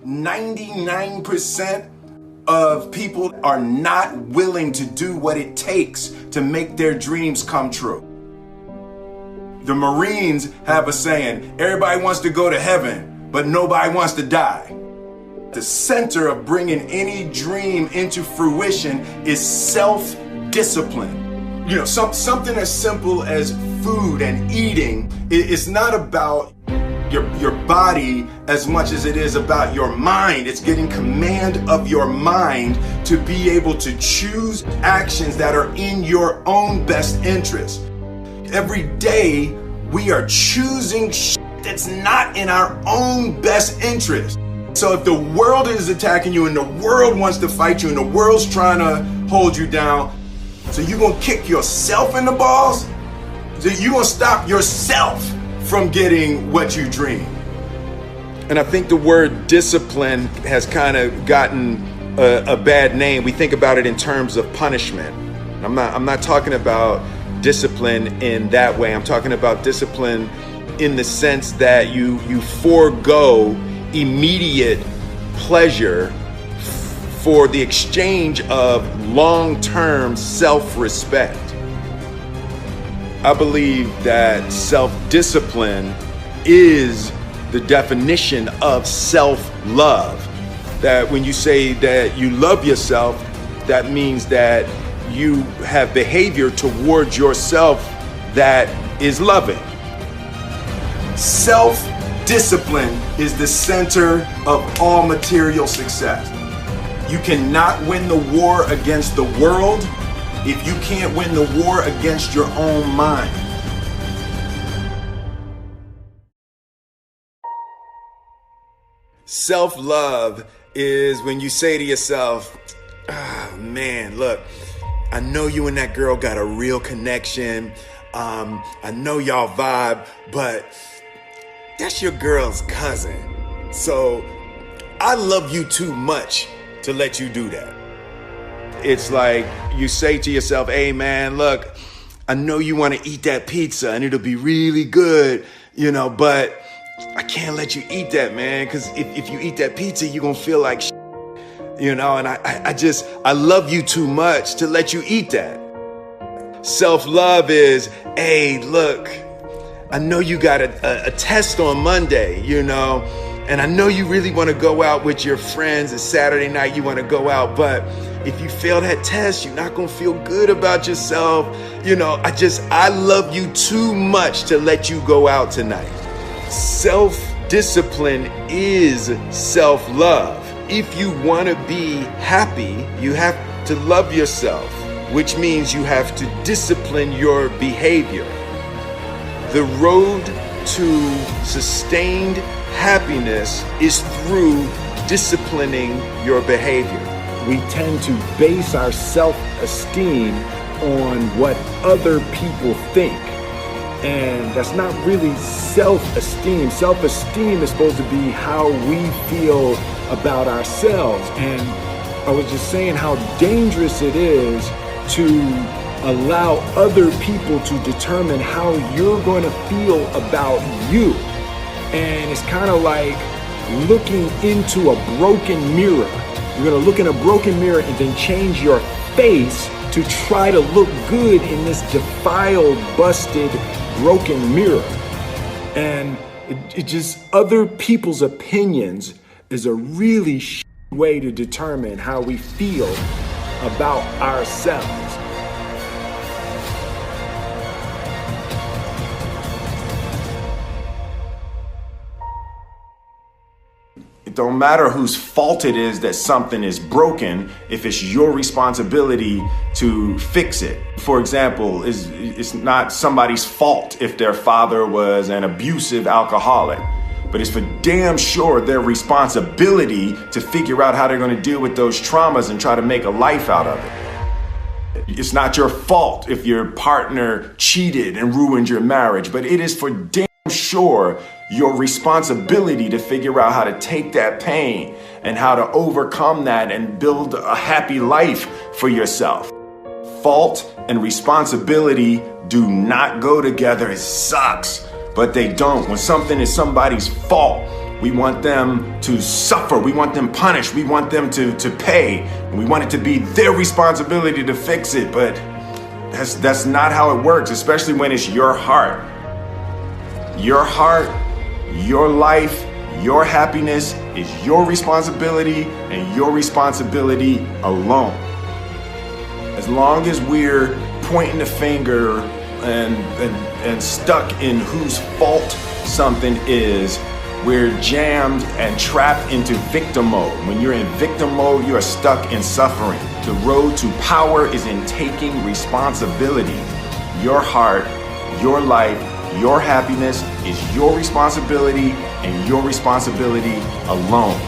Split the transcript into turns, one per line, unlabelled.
99% of people are not willing to do what it takes to make their dreams come true. The Marines have a saying, everybody wants to go to heaven, but nobody wants to die. The center of bringing any dream into fruition is self-discipline. You know, something as simple as food and eating is not about your body as much as it is about your mind. It's getting command of your mind to be able to choose actions that are in your own best interest. Every day we are choosing shit that's not in our own best interest. So if the world is attacking you and the world wants to fight you and the world's trying to hold you down, so you're gonna kick yourself in the balls? So you're gonna stop yourself from getting what you dream. And I think the word discipline has kind of gotten a bad name. We think about it in terms of punishment. I'm not talking about discipline in that way. I'm talking about discipline in the sense that you forego immediate pleasure for the exchange of long-term self-respect. I believe that self-discipline is the definition of self-love. That when you say that you love yourself, that means that you have behavior towards yourself that is loving. Self-discipline is the center of all material success. You cannot win the war against the world if you can't win the war against your own mind. Self-love is when you say to yourself, oh man, look, I know you and that girl got a real connection. I know y'all vibe, but that's your girl's cousin. So I love you too much to let you do that. It's like you say to yourself, hey man, look, I know you want to eat that pizza and it'll be really good, you know, but I can't let you eat that, man, because if you eat that pizza, you're going to feel like shit, you know, and I love you too much to let you eat that. Self-love is, hey, look, I know you got a test on Monday, you know, and I know you really want to go out with your friends. It's Saturday night, you want to go out, but if you fail that test, you're not going to feel good about yourself. You know, I love you too much to let you go out tonight. Self-discipline is self-love. If you want to be happy, you have to love yourself, which means you have to discipline your behavior. The road to sustained happiness is through disciplining your behavior.
We tend to base our self-esteem on what other people think. And that's not really self-esteem. Self-esteem is supposed to be how we feel about ourselves. And I was just saying how dangerous it is to allow other people to determine how you're going to feel about you. And it's kind of like looking into a broken mirror. You're going to look in a broken mirror and then change your face to try to look good in this defiled, busted, broken mirror. And it just, other people's opinions is a really way to determine how we feel about ourselves.
It don't matter whose fault it is that something is broken if it's your responsibility to fix it. For example, it's not somebody's fault if their father was an abusive alcoholic, but it's for damn sure their responsibility to figure out how they're going to deal with those traumas and try to make a life out of it. It's not your fault if your partner cheated and ruined your marriage, but it is for damn sure your responsibility to figure out how to take that pain and how to overcome that and build a happy life for yourself. Fault and responsibility do not go together. It sucks, but they don't. When something is somebody's fault, We want them to suffer. We want them punished. We want them to pay. And we want it to be their responsibility to fix it. But that's not how it works, especially when it's your heart. Your heart, your life, your happiness is your responsibility and your responsibility alone. As long as we're pointing the finger and stuck in whose fault something is, we're jammed and trapped into victim mode. When you're in victim mode, you are stuck in suffering. The road to power is in taking responsibility. Your heart, your life, your happiness is your responsibility and your responsibility alone.